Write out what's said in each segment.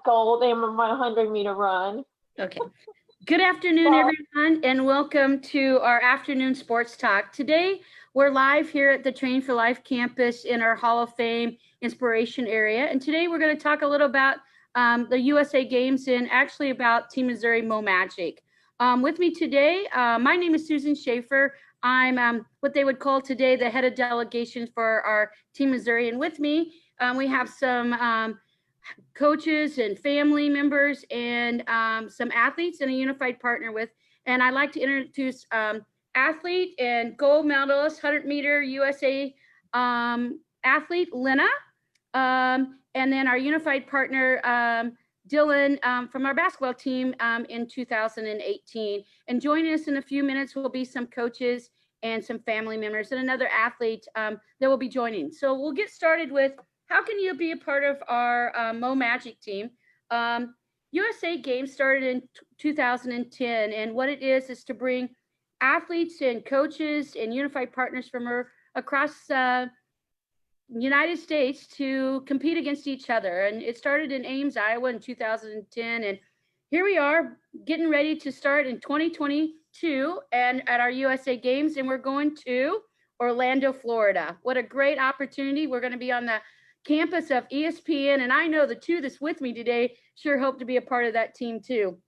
gold in my 100-meter run. Okay. Good afternoon, everyone, and welcome to our afternoon sports talk. Today, we're live here at the Training for Life campus in our Hall of Fame Inspiration area. And today, we're going to talk a little about the USA Games and actually about Team Missouri Mo Magic. With me today, my name is Susan Schaefer. I'm what they would call today the head of delegation for our Team Missouri. And with me, we have some coaches and family members and some athletes and a unified partner with. And I'd like to introduce athlete and gold medalist, 100-meter USA athlete, Lena. And then our unified partner, Dylan, from our basketball team in 2018. And joining us in a few minutes will be some coaches and some family members and another athlete that will be joining. So we'll get started with how can you be a part of our Mo Magic team? USA Games started in 2010, and what it is to bring athletes and coaches and unified partners from across the United States to compete against each other. And it started in Ames, Iowa in 2010, and here we are getting ready to start in 2022 and at our USA Games, and we're going to Orlando, Florida. What a great opportunity. We're going to be on the campus of ESPN, and I know the two that's with me today sure hope to be a part of that team too.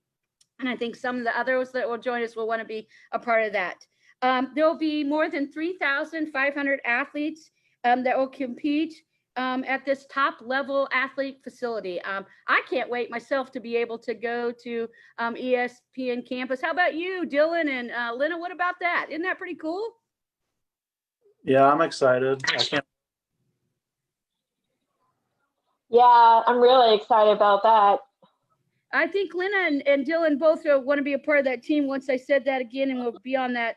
And I think some of the others that will join us will want to be a part of that. There will be more than 3,500 athletes that will compete at this top level athlete facility. I can't wait myself to be able to go to ESPN campus. How about you, Dylan and Lena? What about that? Isn't that pretty cool? Yeah, I'm excited. I can't. Yeah, I'm really excited about that. I think Lena and Dylan both want to be a part of that team once I said that again, and we'll be on that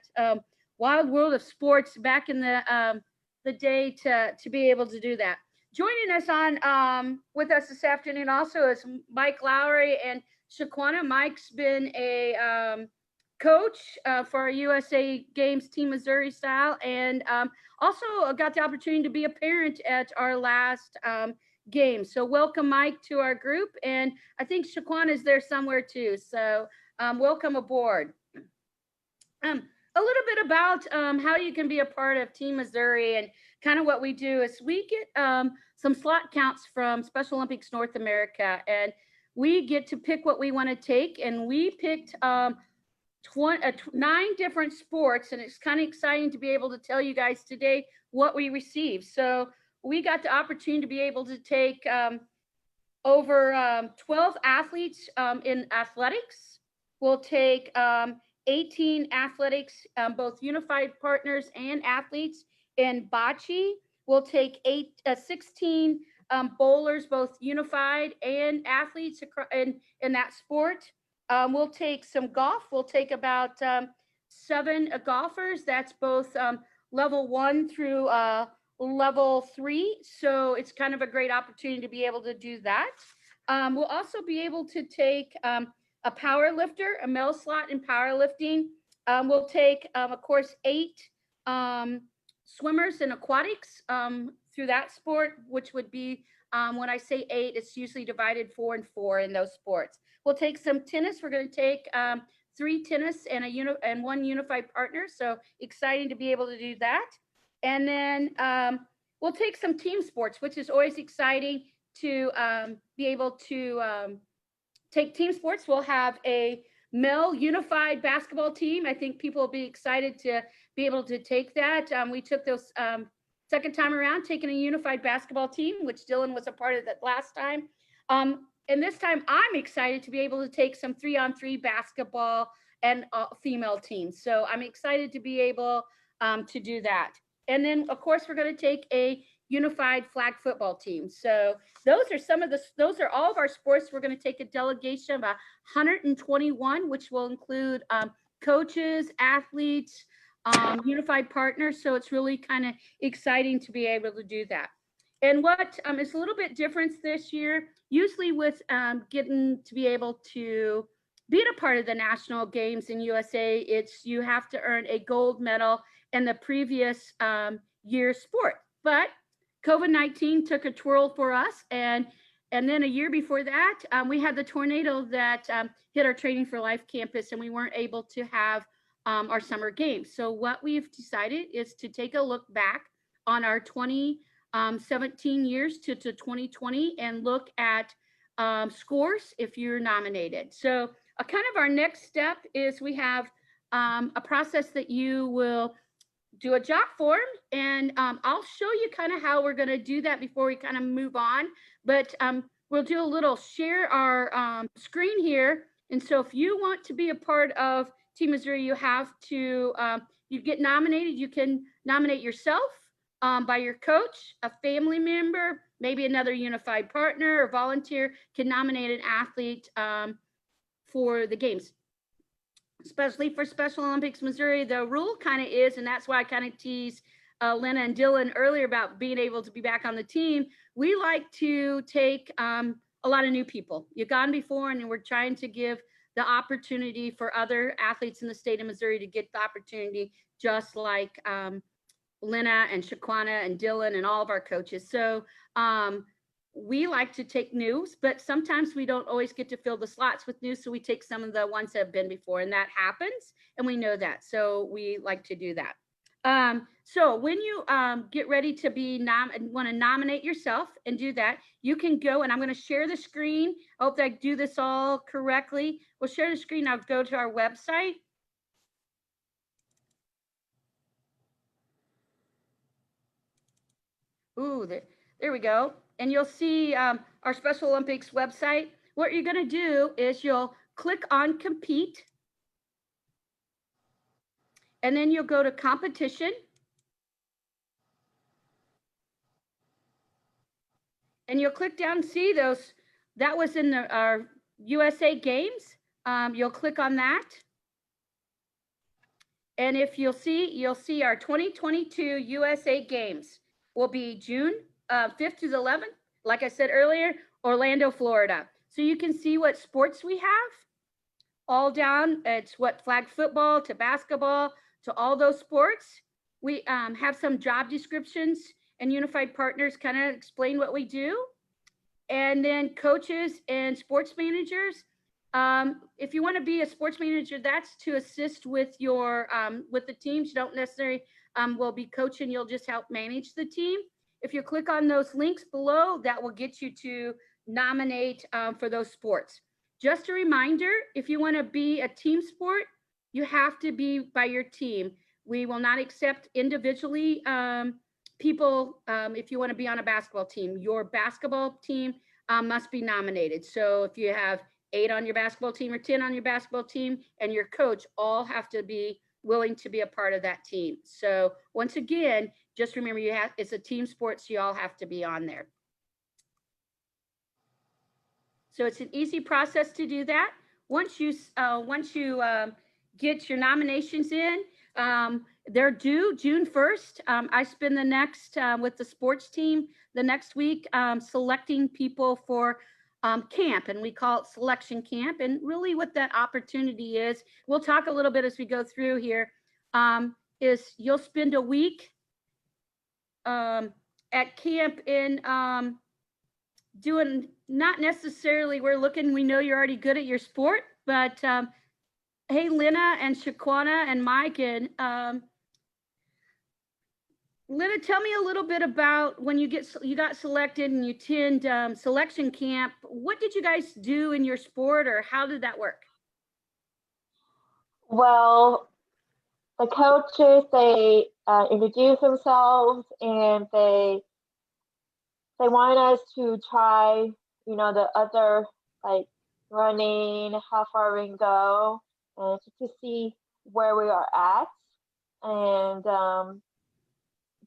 wild world of sports back in the day to be able to do that. Joining us on with us this afternoon also is Mike Lowry and Shaquana. Mike's been a coach for our USA Games Team Missouri style, and also got the opportunity to be a parent at our last game. So welcome, Mike, to our group. And I think Shaquana is there somewhere too. So welcome aboard. A little bit about how you can be a part of Team Missouri, and kind of what we do is we get some slot counts from Special Olympics North America, and we get to pick what we want to take. And we picked 9 different sports, and it's kind of exciting to be able to tell you guys today what we received. So we got the opportunity to be able to take over 12 athletes in athletics. We'll take 18 athletics, both unified partners and athletes in bocce. We'll take 16 bowlers, both unified and athletes in that sport. We'll take some golf. We'll take about 7 golfers. That's both level 1 through level 3. So it's kind of a great opportunity to be able to do that. We'll also be able to take a power lifter, a male slot in powerlifting. We'll take, of course, 8 swimmers in aquatics through that sport, which would be, when I say 8, it's usually divided 4 and 4 in those sports. We'll take some tennis. We're going to take 3 tennis and 1 unified partner. So exciting to be able to do that. And then we'll take some team sports, which is always exciting to be able to take team sports. We'll have a male unified basketball team. I think people will be excited to be able to take that. We took those second time around, taking a unified basketball team, which Dylan was a part of that last time. And this time I'm excited to be able to take some 3-on-3 basketball and female teams. So I'm excited to be able to do that. And then, of course, we're going to take a unified flag football team. So those are all of our sports. We're going to take a delegation of 121, which will include coaches, athletes, unified partners. So it's really kind of exciting to be able to do that. And what is a little bit different this year, usually with getting to be able to being a part of the national games in USA, it's you have to earn a gold medal in the previous year's sport. But COVID-19 took a twirl for us, and And then a year before that, we had the tornado that hit our Training for Life campus, and we weren't able to have our summer games. So what we've decided is to take a look back on our 2017 years to 2020 and look at scores if you're nominated. So kind of our next step is we have a process that you will do a job form, and I'll show you kind of how we're going to do that before we kind of move on. But we'll do a little share our screen here. And so if you want to be a part of Team Missouri, you have to, you get nominated. You can nominate yourself by your coach, a family member, maybe another unified partner or volunteer can nominate an athlete for the games. Especially for Special Olympics Missouri, the rule kind of is, and that's why I kind of teased Lena and Dylan earlier about being able to be back on the team. We like to take a lot of new people. You've gone before, and we're trying to give the opportunity for other athletes in the state of Missouri to get the opportunity, just like Lena and Shaquana and Dylan and all of our coaches. So we like to take news, but sometimes we don't always get to fill the slots with news. So we take some of the ones that have been before, and that happens. And we know that. So we like to do that. So when you get ready to be want to nominate yourself and do that, you can go, and I'm going to share the screen. I hope that I do this all correctly. We'll share the screen. I'll go to our website. Ooh, there we go. And you'll see our Special Olympics website. What you're going to do is you'll click on compete. And then you'll go to competition. And you'll click down, see those, that was in our USA Games. You'll click on that. And if you'll see our 2022 USA Games will be June 5th to the 11th. Like I said earlier, Orlando, Florida. So you can see what sports we have all down. It's what flag football to basketball to all those sports. We have some job descriptions, and unified partners kind of explain what we do. And then coaches and sports managers. If you want to be a sports manager, that's to assist with your with the teams. You don't necessarily will be coaching. You'll just help manage the team. If you click on those links below, that will get you to nominate for those sports. Just a reminder, if you want to be a team sport, you have to be by your team. We will not accept individually people. If you want to be on a basketball team, your basketball team must be nominated. So if you have 8 on your basketball team or 10 on your basketball team, and your coach all have to be willing to be a part of that team. So once again, just remember, it's a team sport, so you all have to be on there. So it's an easy process to do that. Once you get your nominations in, they're due June 1st. I spend the next with the sports team the next week selecting people for camp, and we call it selection camp. And really what that opportunity is, we'll talk a little bit as we go through here, is you'll spend a week at camp in doing, not necessarily, we know you're already good at your sport, but hey, Lena and Shaquana and Mike and Lena, tell me a little bit about when you got selected and you attend selection camp. What did you guys do in your sport, or how did that work? Well, the coaches, they introduce themselves, and they want us to try, the other, like running, how far we can go, and to see where we are at, and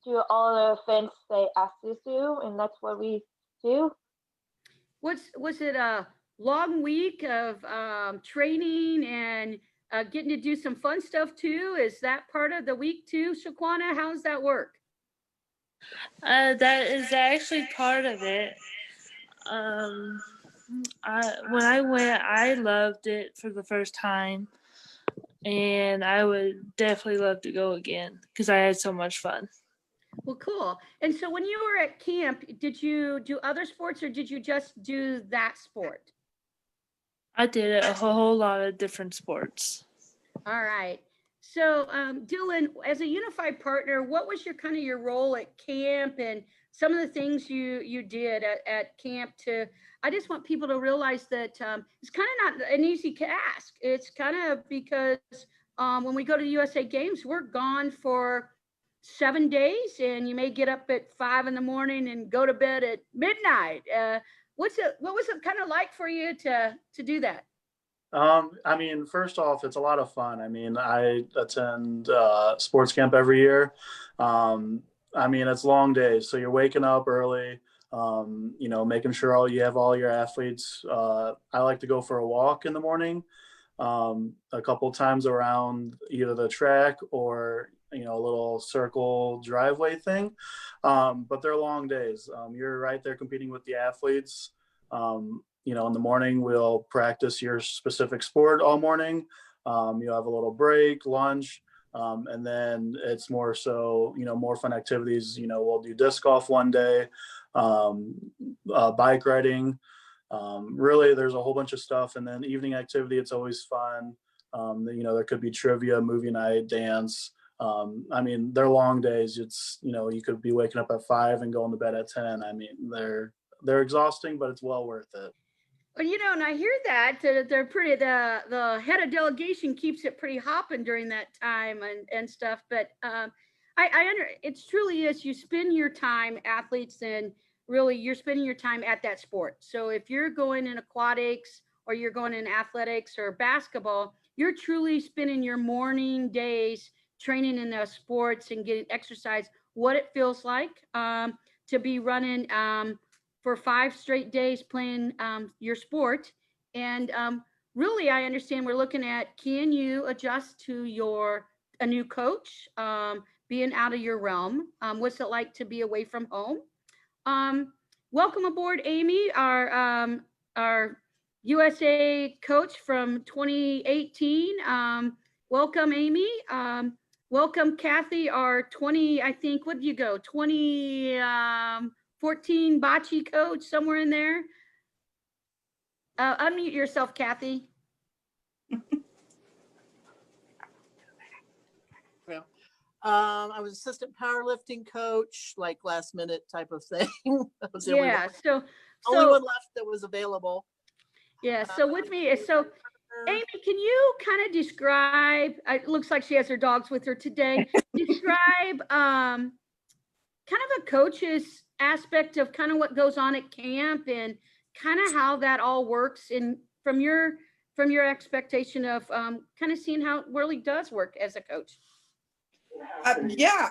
do all the things they ask us to do, and that's what we do. Was it a long week of training and getting to do some fun stuff too? Is that part of the week too, Shaquana? How does that work? That is actually part of it. When I went, I loved it for the first time, and I would definitely love to go again because I had so much fun. Well, cool. And so when you were at camp, did you do other sports or did you just do that sport? I did a whole lot of different sports. All right. So, Dylan, as a unified partner, what was your kind of your role at camp and some of the things you did at camp to, I just want people to realize that it's kind of not an easy task. It's kind of because when we go to the USA Games, we're gone for 7 days and you may get up at 5 in the morning and go to bed at midnight. What was it kind of like for you to do that? I mean, first off, it's a lot of fun. I mean, I attend sports camp every year. I mean, it's long days, so you're waking up early. You know, making sure you have all your athletes. I like to go for a walk in the morning, a couple times around either the track or a little circle driveway thing. But they're long days. You're right there competing with the athletes. In the morning, we'll practice your specific sport all morning. You'll have a little break, lunch, and then it's more so, more fun activities. We'll do disc golf one day, bike riding. Really, there's a whole bunch of stuff. And then evening activity, it's always fun. There could be trivia, movie night, dance. I mean, they're long days. It's, you could be waking up at 5 and going to bed at 10. I mean, they're exhausting, but it's well worth it. Well, and I hear that they're pretty. The head of delegation keeps it pretty hopping during that time and stuff. But it truly is. You spend your time, athletes, and really you're spending your time at that sport. So if you're going in aquatics or you're going in athletics or basketball, you're truly spending your morning days training in those sports and getting exercise. What it feels like to be running. For 5 straight days playing your sport. And really, I understand we're looking at, can you adjust to a new coach, being out of your realm? What's it like to be away from home? Welcome aboard, Amy, our USA coach from 2018. Welcome, Amy. Welcome, Kathy, our 20, I think, what did you go? 14 bocce coach, somewhere in there. Unmute yourself, Kathy. Well, I was assistant powerlifting coach, like last minute type of thing. Yeah, so only one left that was available. Yeah, so with me, so Amy, can you kind of describe, it looks like she has her dogs with her today, describe kind of a coach's aspect of kind of what goes on at camp and kind of how that all works in from your expectation of kind of seeing how it really does work as a coach. Yeah.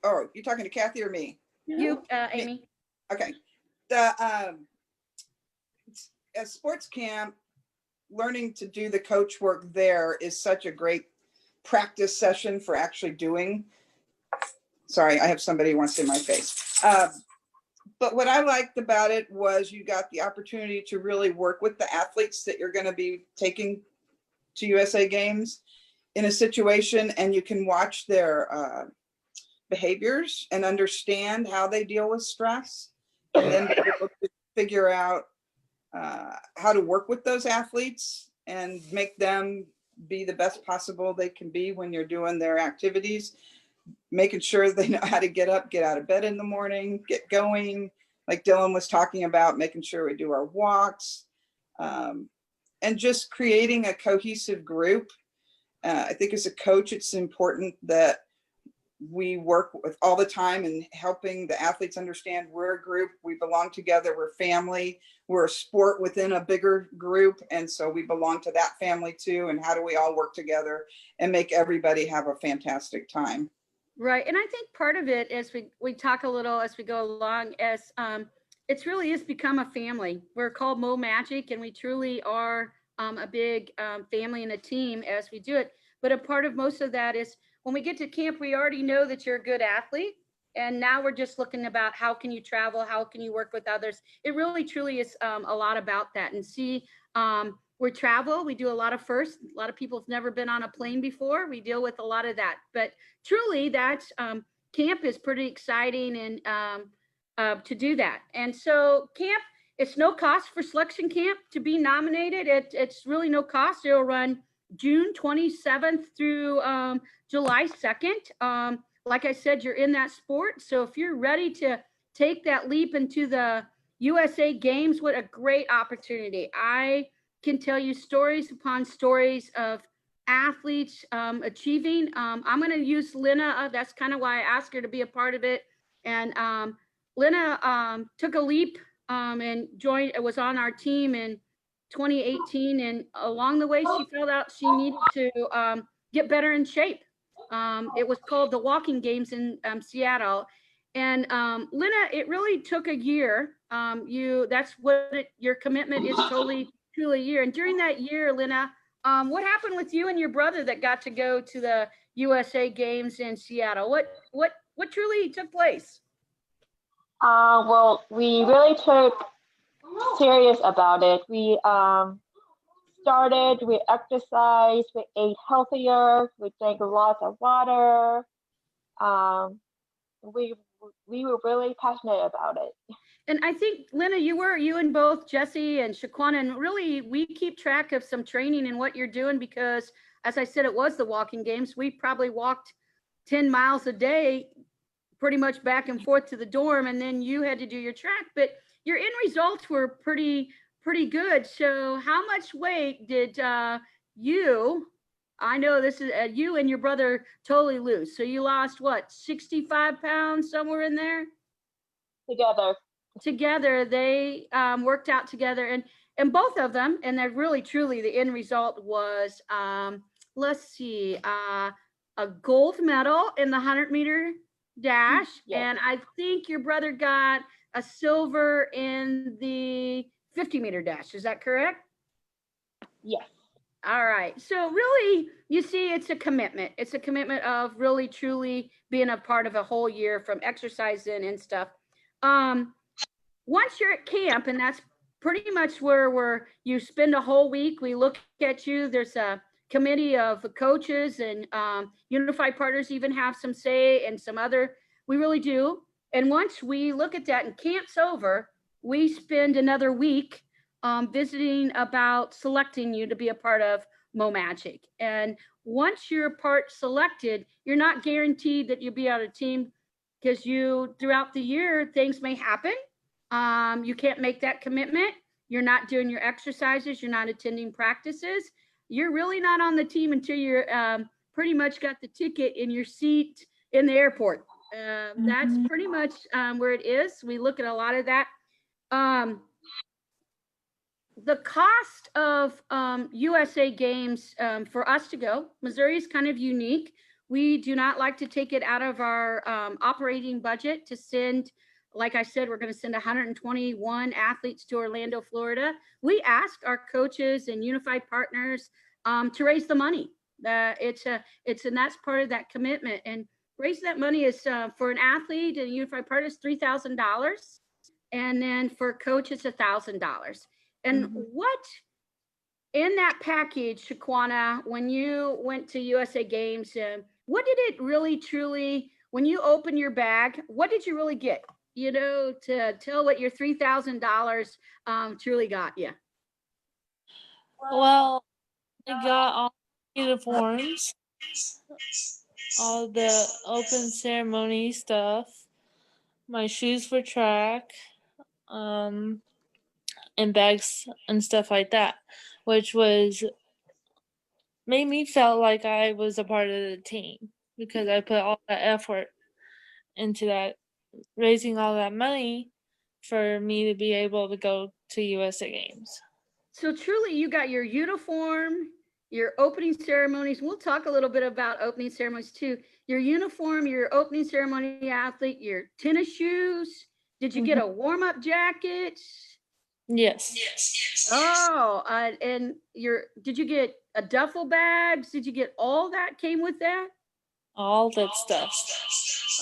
Oh, you talking to Kathy or me? You, Amy. Okay. The at sports camp, learning to do the coach work there is such a great practice session for actually doing. Sorry, I have somebody who wants to in my face. But what I liked about it was you got the opportunity to really work with the athletes that you're going to be taking to USA Games in a situation, and you can watch their behaviors and understand how they deal with stress, and then be able to figure out how to work with those athletes and make them be the best possible they can be when you're doing their activities. Making sure they know how to get up, get out of bed in the morning, get going, like Dylan was talking about, making sure we do our walks, and just creating a cohesive group. I think as a coach, it's important that we work with all the time and helping the athletes understand we're a group, we belong together, we're family, we're a sport within a bigger group. And so we belong to that family too. And how do we all work together and make everybody have a fantastic time? Right. And I think part of it, as we talk a little as we go along, as it's really is become a family. We're called Mo Magic, and we truly are a big family and a team as we do it. But a part of most of that is when we get to camp, we already know that you're a good athlete. And now we're just looking about how can you travel? How can you work with others? It really, truly is a lot about that. And see, we travel, we do a lot of firsts. A lot of people have never been on a plane before. We deal with a lot of that. But truly, that's camp is pretty exciting and to do that. And so camp, it's no cost for selection camp to be nominated. It's really no cost. It'll run June 27th through July 2nd. Like I said, you're in that sport. So if you're ready to take that leap into the USA Games, what a great opportunity. I can tell you stories upon stories of athletes achieving. I'm going to use Lena. That's kind of why I asked her to be a part of it. And Lena took a leap and joined, it was on our team in 2018. And along the way, she felt out she needed to get better in shape. It was called the Walking Games in Seattle. And Lena, it really took a year. That's what your commitment is, totally, truly a year. And during that year, Lena, what happened with you and your brother that got to go to the USA Games in Seattle? What truly took place? Well, we really took serious about it. We started, we exercised, we ate healthier, we drank lots of water. We were really passionate about it. And I think, Lena, you and both Jesse and Shaquana, and really we keep track of some training and what you're doing because, as I said, it was the Walking Games. We probably walked 10 miles a day, pretty much back and forth to the dorm, and then you had to do your track. But your end results were pretty good. So how much weight did you, I know this is you and your brother totally lose. So you lost what, 65 pounds, somewhere in there? Together, they worked out together, and both of them, and they're really truly the end result was, let's see, a gold medal in the 100-meter dash. Yes. And I think your brother got a silver in the 50-meter dash. Is that correct? Yes. All right. So really, you see, it's a commitment. It's a commitment of really, truly being a part of a whole year, from exercising and stuff. Once you're at camp, and that's pretty much where you spend a whole week, we look at you. There's a committee of coaches, and Unified Partners even have some say, and some other, we really do. And once we look at that and camp's over, we spend another week visiting about selecting you to be a part of MoMagic. And once you're selected, you're not guaranteed that you'll be on a team, because throughout the year, things may happen. You can't make that commitment. You're not doing your exercises. You're not attending practices. You're really not on the team until you're pretty much got the ticket in your seat in the airport. That's pretty much where it is. We look at a lot of that. The cost of USA Games for us to go, Missouri is kind of unique. We do not like to take it out of our operating budget to send. Like I said, we're going to send 121 athletes to Orlando, Florida. We ask our coaches and Unified Partners to raise the money. And that's part of that commitment. And raising that money is for an athlete and Unified Partners, $3,000, and then for coaches, $1,000. And what in that package, Shaquana, when you went to USA Games, what did it really truly, when you open your bag, what did you really get? You know, to tell what your $3,000 truly got you. Well, I got all the uniforms, all the open ceremony stuff, my shoes for track, and bags and stuff like that, which made me felt like I was a part of the team, because I put all that effort into that, raising all that money for me to be able to go to USA Games. So truly, you got your uniform, your opening ceremonies. We'll talk a little bit about opening ceremonies too. Your uniform, your opening ceremony athlete, your tennis shoes. Did you get a warm-up jacket? Yes. Oh, and did you get a duffel bags? Did you get all that came with that? All that stuff.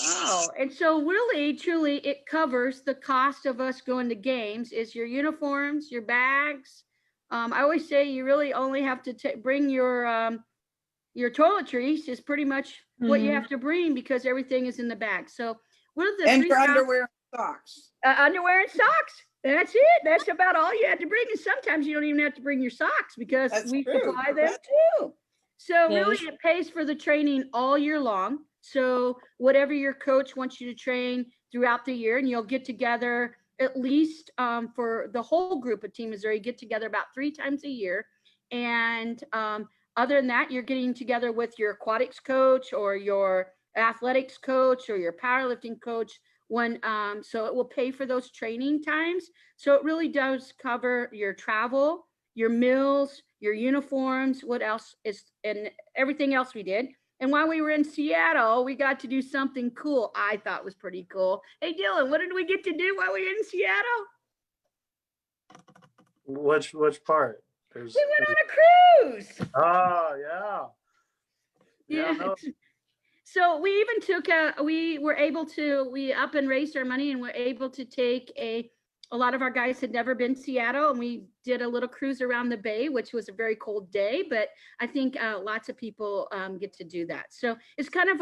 Oh, and so really, truly, it covers the cost of us going to games. Is your uniforms, your bags. I always say you really only have to bring your your toiletries is pretty much what you have to bring because everything is in the bag. So what are the And 3 your underwear and socks. underwear and socks? That's it. That's about all you have to bring. And sometimes you don't even have to bring your socks because That's we true. supply them That's- too. So That really is- it pays for the training all year long. So whatever your coach wants you to train throughout the year, and you'll get together at least for the whole group of Team Missouri, get together about 3 times a year. And other than that, you're getting together with your aquatics coach or your athletics coach or your powerlifting coach when so it will pay for those training times. So it really does cover your travel, your meals, your uniforms, what else is, and everything else we did. And while we were in Seattle, we got to do something cool. I thought was pretty cool. Hey Dylan, what did we get to do while we were in Seattle? Which part? There's, We went on a cruise. oh yeah. Yeah, no, So we even took we up and raised our money and were able to take a lot of our guys had never been to Seattle, and we did a little cruise around the bay, which was a very cold day, but I think lots of people get to do that. So it's kind of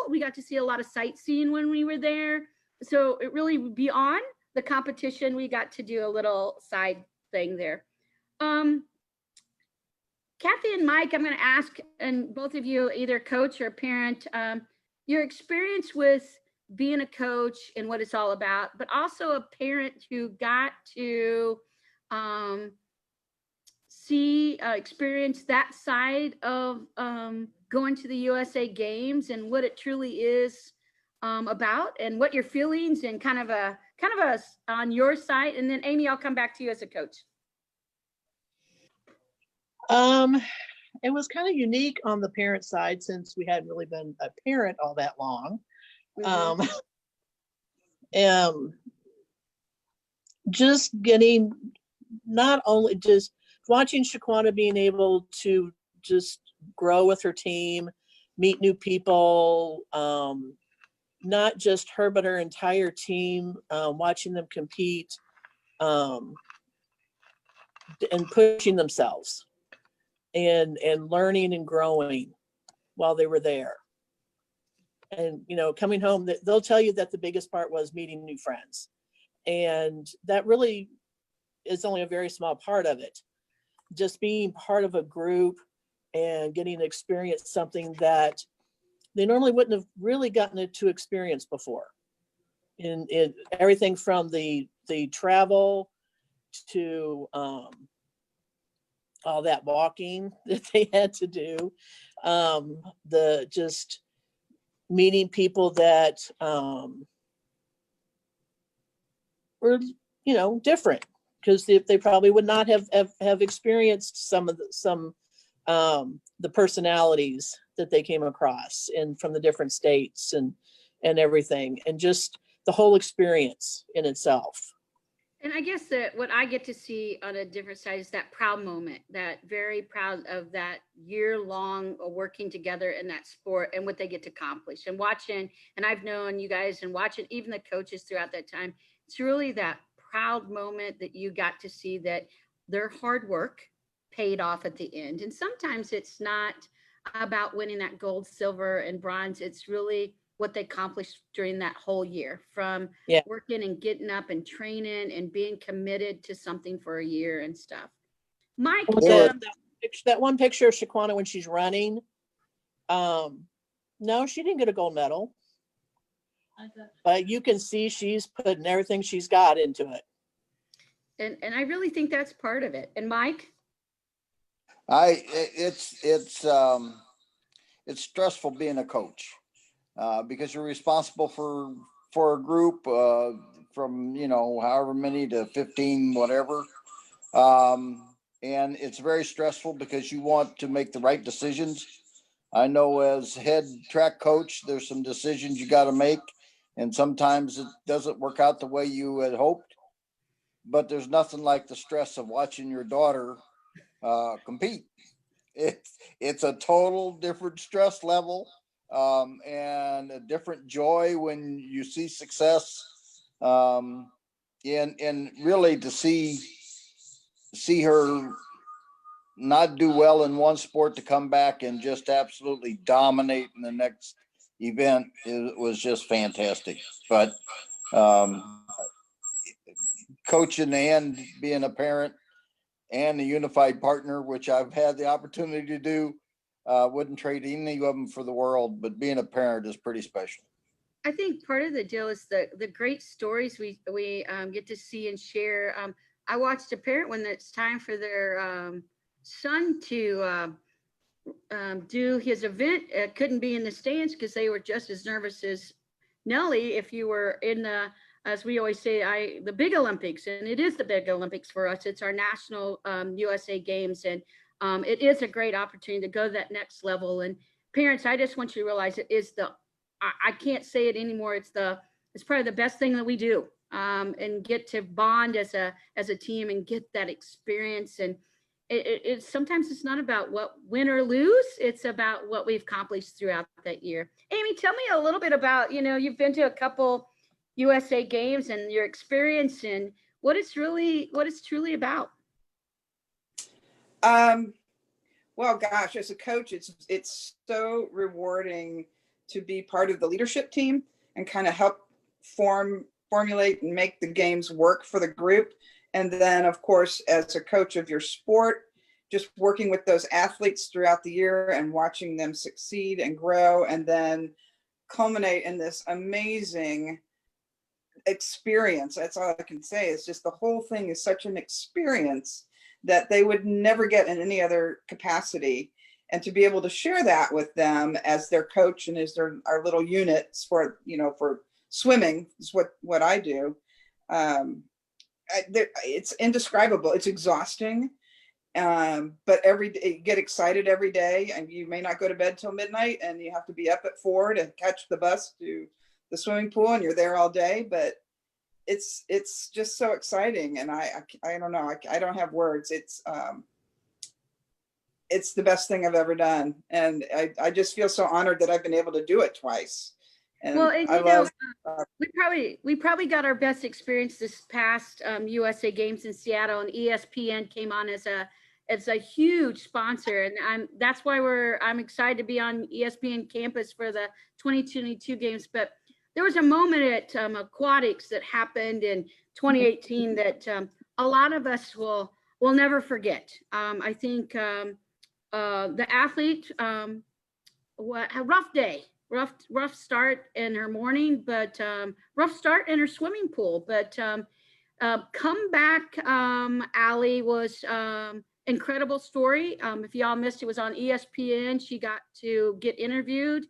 we got to see a lot of sightseeing when we were there. So it really beyond the competition, we got to do a little side thing there. Kathy and Mike, I'm going to ask, and both of you, either coach or parent, your experience with being a coach and what it's all about, but also a parent who got to experience that side of going to the USA Games and what it truly is about, and what your feelings and kind of a on your side. And then Amy, I'll come back to you as a coach. It was kind of unique on the parent side since we hadn't really been a parent all that long. Just getting, not only just watching Shaquana being able to just grow with her team, meet new people, not just her, but her entire team, watching them compete, and pushing themselves and learning and growing while they were there. And, you know, coming home, they'll tell you that the biggest part was meeting new friends. And that really is only a very small part of it. Just being part of a group and getting to experience something that they normally wouldn't have really gotten to experience before. In everything from the travel to all that walking that they had to do, the just meeting people that were, you know, different, because they probably would not have experienced some of the personalities that they came across and from the different states and everything, and just the whole experience in itself. And I guess that what I get to see on a different side is that proud moment, that very proud of that year-long working together in that sport and what they get to accomplish, and watching, and I've known you guys and watching even the coaches throughout that time. It's really that proud moment that you got to see that their hard work paid off at the end. And sometimes it's not about winning that gold, silver, and bronze. It's really what they accomplished during that whole year, from working and getting up and training and being committed to something for a year and stuff. Mike, that one picture of Shaquana when she's running, no, she didn't get a gold medal, but you can see she's putting everything she's got into it. And I really think that's part of it. And Mike? It's stressful being a coach, because you're responsible for a group from, you know, however many to 15, whatever. And it's very stressful because you want to make the right decisions. I know as head track coach, there's some decisions you got to make, and sometimes it doesn't work out the way you had hoped, but there's nothing like the stress of watching your daughter compete. It's a total different stress level, and a different joy when you see success, and really to see her not do well in one sport to come back and just absolutely dominate in the next event, it was just fantastic. But coaching and being a parent and a unified partner, which I've had the opportunity to do, wouldn't trade any of them for the world, but being a parent is pretty special. I think part of the deal is the great stories we get to see and share. I watched a parent when it's time for their son to do his event. Couldn't be in the stands because they were just as nervous as Nellie. If you were in the, as we always say, the big Olympics, and it is the big Olympics for us. It's our national USA Games, and it is a great opportunity to go to that next level. And parents, I just want you to realize it is I can't say it anymore. It's probably the best thing that we do, and get to bond as a team and get that experience. And it's sometimes it's not about what win or lose. It's about what we've accomplished throughout that year. Amy, tell me a little bit about, you've been to a couple USA Games and your experience and what it's truly about. Well, gosh, as a coach, it's so rewarding to be part of the leadership team and kind of help formulate and make the games work for the group. And then, of course, as a coach of your sport, just working with those athletes throughout the year and watching them succeed and grow, and then culminate in this amazing experience. That's all I can say. It's just the whole thing is such an experience that they would never get in any other capacity. And to be able to share that with them as their coach and as our little units for swimming is what I do. It's indescribable. It's exhausting. But every day you get excited every day, and you may not go to bed till midnight, and you have to be up at 4 to catch the bus to the swimming pool, and you're there all day. But it's just so exciting, and I don't know. I don't have words. It's the best thing I've ever done, and I just feel so honored that I've been able to do it twice. And well, and I love. We probably got our best experience this past USA Games in Seattle, and ESPN came on as a huge sponsor, and that's why I'm excited to be on ESPN campus for the 2022 games. But there was a moment at aquatics that happened in 2018 that a lot of us will never forget. I think the athlete, rough start in her morning, but rough start in her swimming pool. But comeback, Allie was incredible story. If y'all missed, it was on ESPN. She got to get interviewed,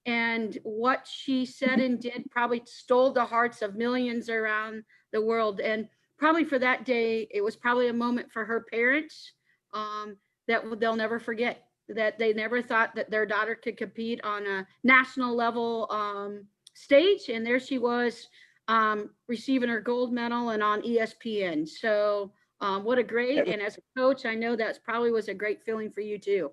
and what she said and did probably stole the hearts of millions around the world. And probably for that day, it was probably a moment for her parents that they'll never forget, that they never thought that their daughter could compete on a national level stage. And there she was receiving her gold medal and on ESPN. So what a great, and as a coach, I know that probably was a great feeling for you too.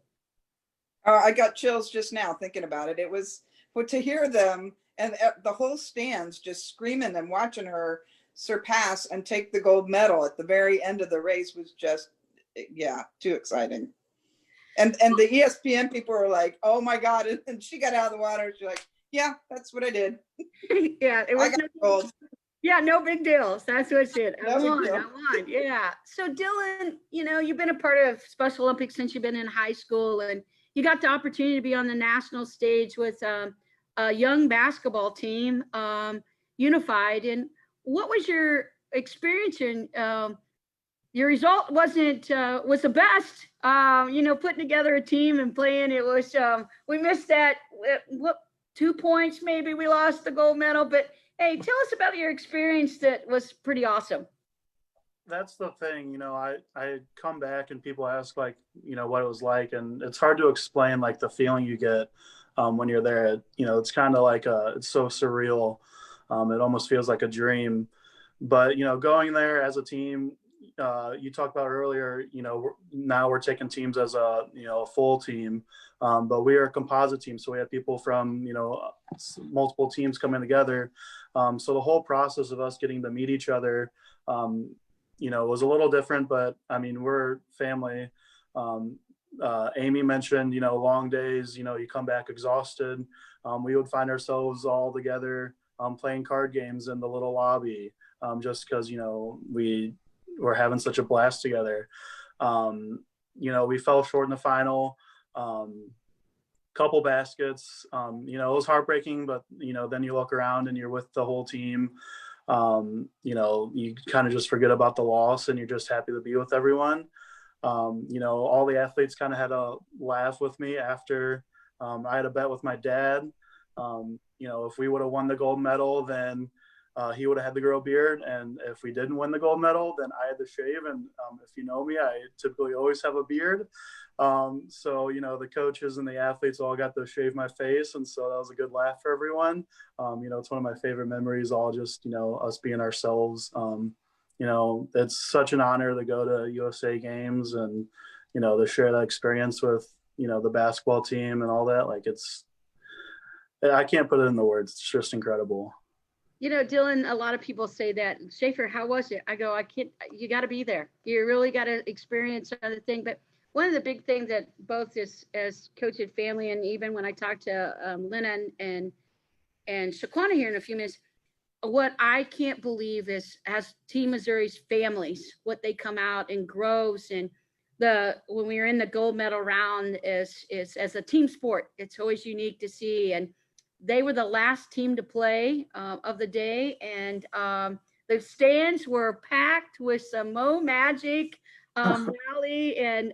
I got chills just now thinking about it. It was to hear them and the whole stands just screaming and watching her surpass and take the gold medal at the very end of the race was just, yeah, too exciting. And the ESPN people were like, "Oh my God!" And she got out of the water. She's like, "Yeah, that's what I did." Yeah, it was gold. Yeah, no big deals. That's what it is. I No big won. Yeah. So Dylan, you've been a part of Special Olympics since you've been in high school, and you got the opportunity to be on the national stage with a young basketball team, unified. And what was your experience in? Your result was the best. Putting together a team and playing. It was we missed that. 2 points maybe. We lost the gold medal, but hey, tell us about your experience that was pretty awesome. That's the thing, I come back and people ask what it was like, and it's hard to explain like the feeling you get when you're there. It's kind of like it's so surreal. It almost feels like a dream. But going there as a team, you talked about earlier, now we're taking teams as a full team, but we are a composite team, so we have people from multiple teams coming together. So the whole process of us getting to meet each other was a little different, but I mean, we're family. Amy mentioned, long days, you come back exhausted. We would find ourselves all together playing card games in the little lobby just because, we were having such a blast together. We fell short in the final. Couple baskets. It was heartbreaking, but then you look around and you're with the whole team. You kind of just forget about the loss and you're just happy to be with everyone. All the athletes kind of had a laugh with me after. I had a bet with my dad. If we would have won the gold medal, then he would have had to grow a beard, and if we didn't win the gold medal, then I had to shave. And if you know me, I typically always have a beard. So the coaches and the athletes all got to shave my face, and so that was a good laugh for everyone. It's one of my favorite memories, all just us being ourselves. It's such an honor to go to USA games and to share that experience with the basketball team and all that. I can't put it in the words. It's just incredible. Dylan, a lot of people say that. Schaefer, how was it? I go, I can't, you got to be there. You really got to experience another thing. But one of the big things that both as coach and family, and even when I talked to Lena and Shaquana here in a few minutes, what I can't believe is as Team Missouri's families, what they come out in groves, and when we were in the gold medal round is as a team sport, it's always unique to see. And they were the last team to play of the day, and the stands were packed with some Mo Magic rally, and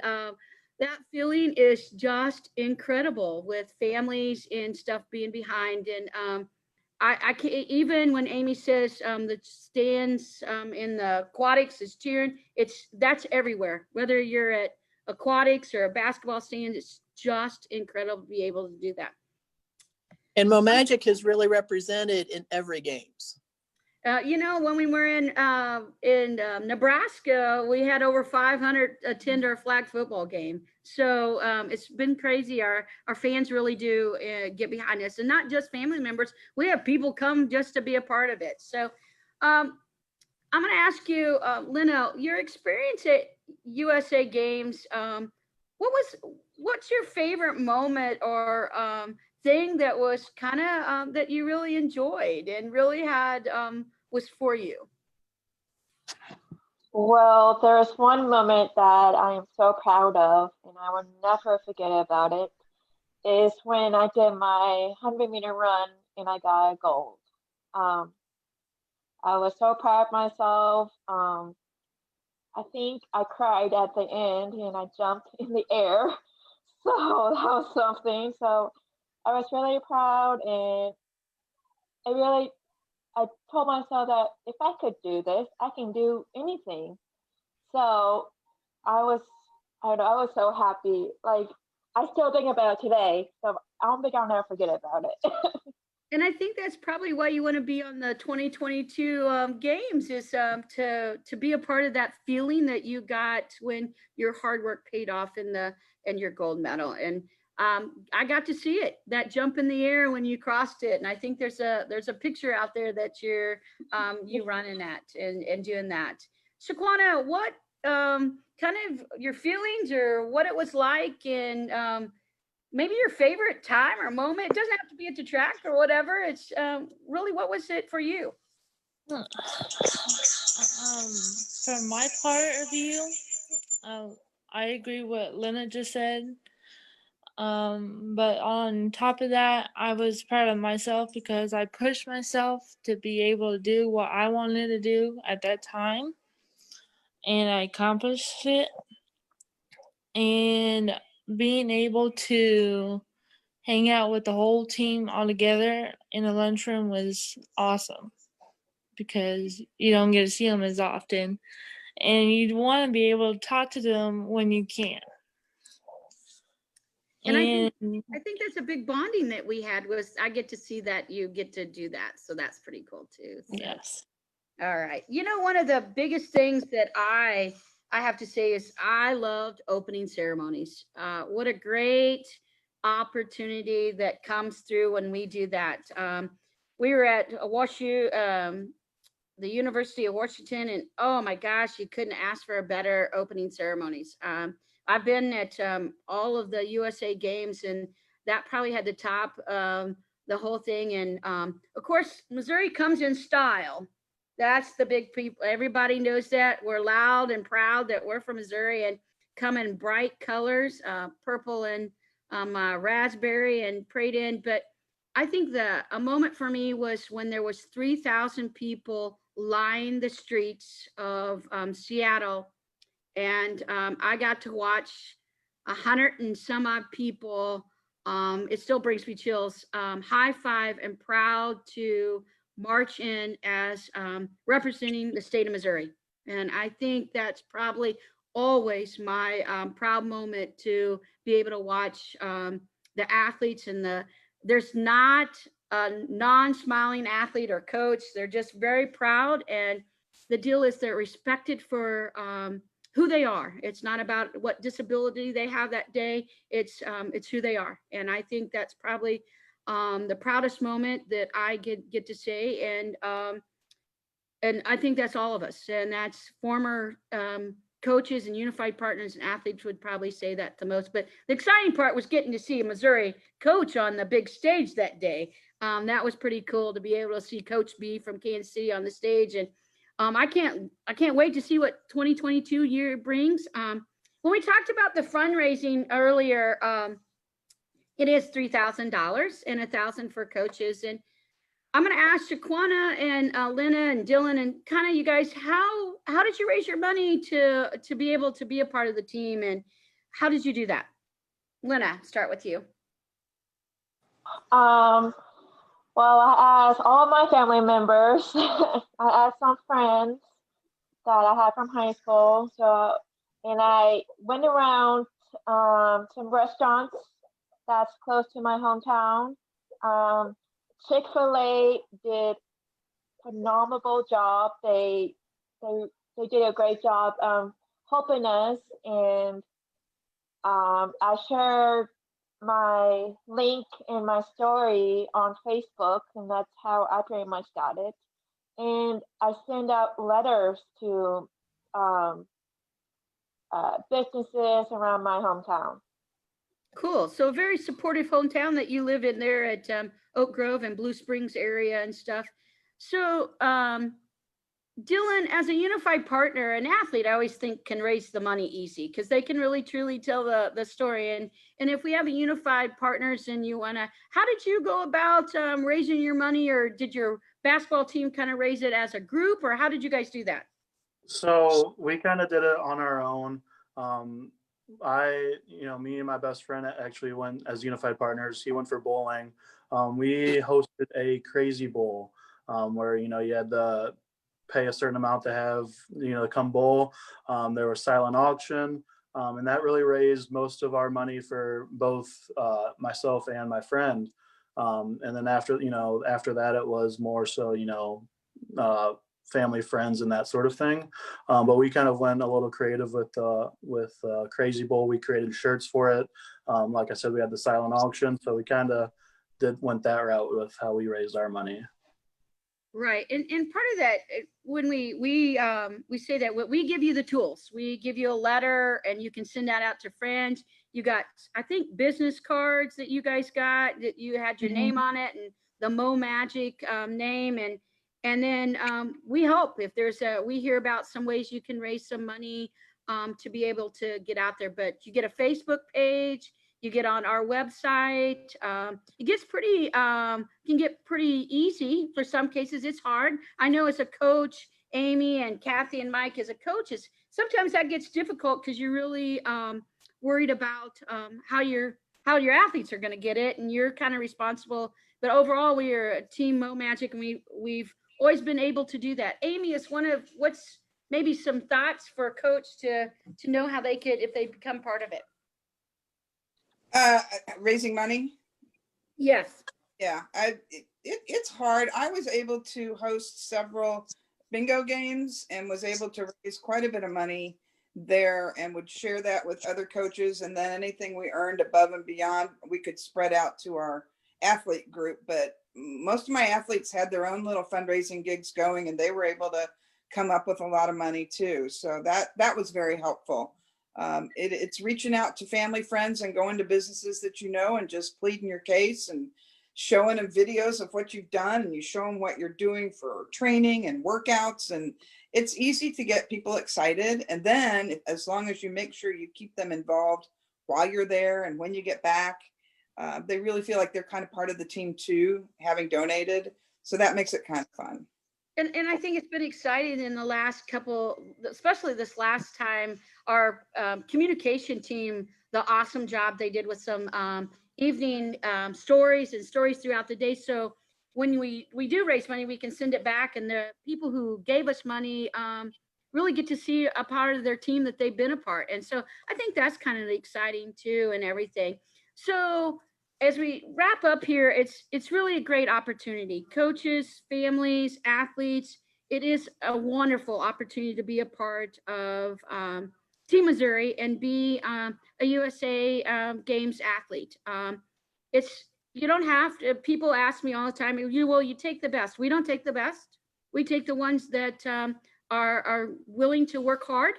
that feeling is just incredible with families and stuff being behind. And I can't, even when Amy says the stands in the aquatics is cheering, that's everywhere. Whether you're at aquatics or a basketball stand, it's just incredible to be able to do that. And Mo Magic has really represented in every games. When we were in Nebraska, we had over 500 attend our flag football game. So it's been crazy. Our fans really do get behind us, and not just family members. We have people come just to be a part of it. So I'm going to ask you, Lena, your experience at USA Games. What's your favorite moment or thing that was kind of that you really enjoyed and really had was for you? Well, there's one moment that I am so proud of, and I will never forget about it, is when I did my 100-meter run and I got a gold. I was so proud of myself. I think I cried at the end and I jumped in the air. So that was something. So I was really proud, and I told myself that if I could do this, I can do anything. So I was so happy. Like, I still think about it today. So I don't think I'll never forget about it. And I think that's probably why you want to be on the 2022 games, is to be a part of that feeling that you got when your hard work paid off in your gold medal. And I got to see it, that jump in the air when you crossed it. And I think there's a picture out there that you're you running at and doing that. Shaquana, what kind of your feelings or what it was like, and maybe your favorite time or moment? It doesn't have to be at the track or whatever. It's really, what was it for you? From my part of view, I agree what Lena just said. But on top of that, I was proud of myself because I pushed myself to be able to do what I wanted to do at that time, and I accomplished it. And being able to hang out with the whole team all together in the lunchroom was awesome, because you don't get to see them as often, and you'd want to be able to talk to them when you can. And I think that's a big bonding that we had, was I get to see that you get to do that. So that's pretty cool too. So. Yes. All right. One of the biggest things that I have to say is I loved opening ceremonies. What a great opportunity that comes through when we do that. We were at WashU, the University of Washington, and oh my gosh, you couldn't ask for a better opening ceremonies. I've been at all of the USA games, and that probably had the top the whole thing. And of course, Missouri comes in style. That's the big people. Everybody knows that. We're loud and proud that we're from Missouri and come in bright colors, purple and raspberry and prayed in. But I think a moment for me was when there was 3,000 people line the streets of Seattle, and I got to watch 100 and some odd people. It still brings me chills. High five and proud to march in as representing the state of Missouri. And I think that's probably always my proud moment, to be able to watch the athletes and there's not a non-smiling athlete or coach. They're just very proud. And the deal is they're respected for who they are. It's not about what disability they have that day. It's who they are. And I think that's probably the proudest moment that I get to say. And I think that's all of us. And that's former coaches and unified partners and athletes would probably say that the most. But the exciting part was getting to see a Missouri coach on the big stage that day. That was pretty cool to be able to see Coach B from Kansas City on the stage. And I can't wait to see what 2022 year brings. When we talked about the fundraising earlier, it is $3,000 and $1,000 for coaches. And I'm going to ask Shaquana and Lena and Dylan and kind of you guys, how did you raise your money to be able to be a part of the team, and how did you do that? Lena, start with you. Well, I asked all my family members. I asked some friends that I had from high school. And I went around some restaurants that's close to my hometown. Chick-fil-A did a phenomenal job. They did a great job helping us, and I shared my link in my story on Facebook, and that's how I pretty much got it. And I send out letters to businesses around my hometown. Cool. So a very supportive hometown that you live in there at Oak Grove and Blue Springs area and stuff. So Dylan, as a unified partner, an athlete, I always think can raise the money easy because they can really truly tell the story. And if we have a unified partners and you want to, how did you go about raising your money, or did your basketball team kind of raise it as a group, or how did you guys do that? So we kind of did it on our own. Me and my best friend actually went as unified partners. He went for bowling. We hosted a crazy bowl where, you had to pay a certain amount to have, come bowl. There was silent auction. And that really raised most of our money for both myself and my friend. And then after that, it was more so, family, friends, and that sort of thing. But we kind of went a little creative with Crazy Bowl. We created shirts for it. Like I said, we had the silent auction, so we kind of went that route with how we raised our money. Right, and part of that, when we say that we give you the tools, we give you a letter, and you can send that out to friends. You got, I think, business cards that you guys got that you had your name on it and the Mo Magic name, and then we hope if we hear about some ways you can raise some money to be able to get out there. But you get a Facebook page, you get on our website. It gets can get pretty easy. For some cases, it's hard. I know as a coach, Amy and Kathy and Mike as a coaches, sometimes that gets difficult because you're really worried about how your athletes are going to get it, and you're kind of responsible. But overall, we are a team Mo Magic, and we've always been able to do that. Amy is one of what's maybe some thoughts for a coach to know how they could, if they become part of it. Raising money? Yes. Yeah, it's hard. I was able to host several bingo games and was able to raise quite a bit of money there, and would share that with other coaches. And then anything we earned above and beyond, we could spread out to our athlete group. But most of my athletes had their own little fundraising gigs going, and they were able to come up with a lot of money too. So that was very helpful. It's reaching out to family, friends, and going to businesses that you know and just pleading your case and showing them videos of what you've done, and you show them what you're doing for training and workouts, and it's easy to get people excited. And then as long as you make sure you keep them involved while you're there and when you get back, they really feel like they're kind of part of the team too, having donated. So that makes it kind of fun. And I think it's been exciting in the last couple, especially this last time, our communication team, the awesome job they did with some evening stories and stories throughout the day. So when we do raise money, we can send it back, and the people who gave us money really get to see a part of their team that they've been a part. And so I think that's kind of exciting too, and everything. So as we wrap up here, it's really a great opportunity. Coaches, families, athletes, it is a wonderful opportunity to be a part of Team Missouri and be a USA Games athlete. You don't have to. People ask me all the time, you take the best. We don't take the best. We take the ones that are willing to work hard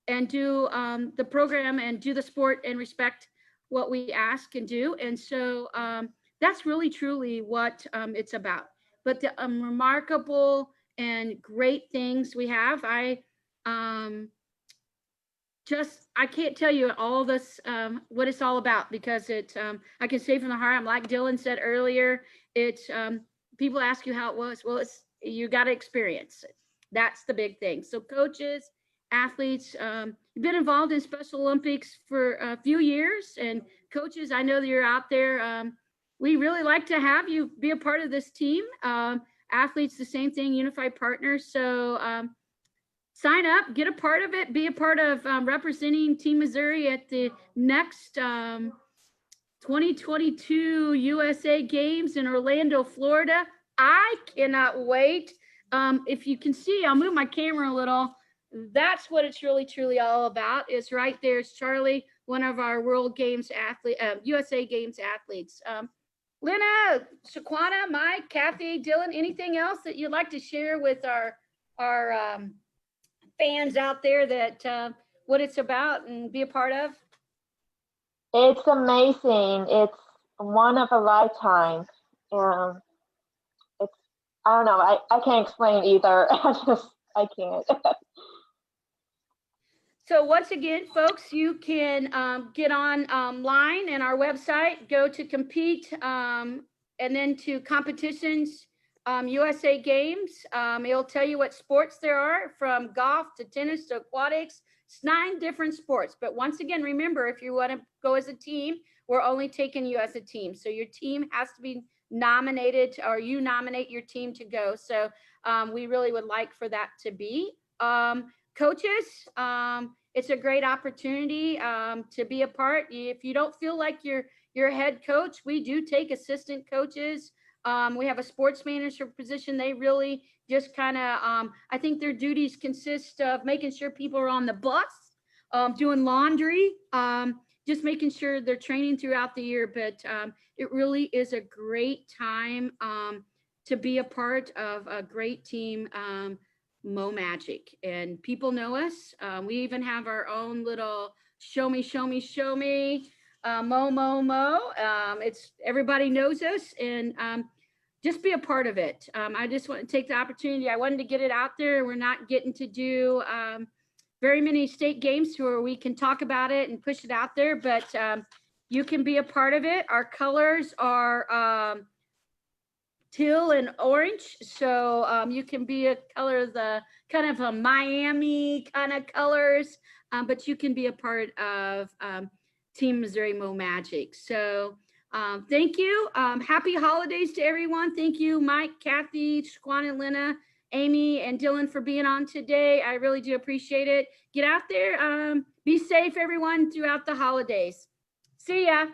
and do the program and do the sport and respect what we ask and do. And so that's really truly what it's about. But the remarkable and great things we have, I can't tell you all this, what it's all about, because I can say from the heart, I'm like Dylan said earlier, people ask you how it was. Well, you got to experience it. That's the big thing. So coaches, athletes, you've been involved in Special Olympics for a few years, and coaches, I know that you're out there. We really like to have you be a part of this team. Athletes, the same thing, unified partners. So sign up, get a part of it, be a part of representing Team Missouri at the next 2022 USA Games in Orlando, Florida. I cannot wait. If you can see, I'll move my camera a little. That's what it's really truly all about. Is right there's Charlie, one of our World Games athlete, USA Games athletes. Lena, Shaquana, Mike, Kathy, Dylan, anything else that you'd like to share with our fans out there that what it's about and be a part of? It's amazing. It's one of a lifetime. It's, I don't know, I can't explain either. I can't. So once again, folks, you can get online and our website, go to compete and then to competitions, USA Games. It'll tell you what sports there are, from golf to tennis to aquatics. It's 9 different sports. But once again, remember, if you want to go as a team, we're only taking you as a team. So your team has to be nominated, or you nominate your team to go. So we really would like for that to be. Coaches, it's a great opportunity to be a part. If you don't feel like you're a head coach, we do take assistant coaches. We have a sports manager position. They really just kind of, I think their duties consist of making sure people are on the bus, doing laundry, just making sure they're training throughout the year. But it really is a great time to be a part of a great team, Mo Magic, and people know us. We even have our own little show me, Mo. It's everybody knows us, and just be a part of it. I just want to take the opportunity. I wanted to get it out there. We're not getting to do very many state games where we can talk about it and push it out there, but you can be a part of it. Our colors are teal and orange, so you can be a color of the kind of a Miami kind of colors, but you can be a part of Team Missouri Mo Magic. So thank you. Happy holidays to everyone. Thank you, Mike, Kathy, Shaquana, Lena, Amy, and Dylan for being on today. I really do appreciate it. Get out there. Be safe, everyone, throughout the holidays. See ya.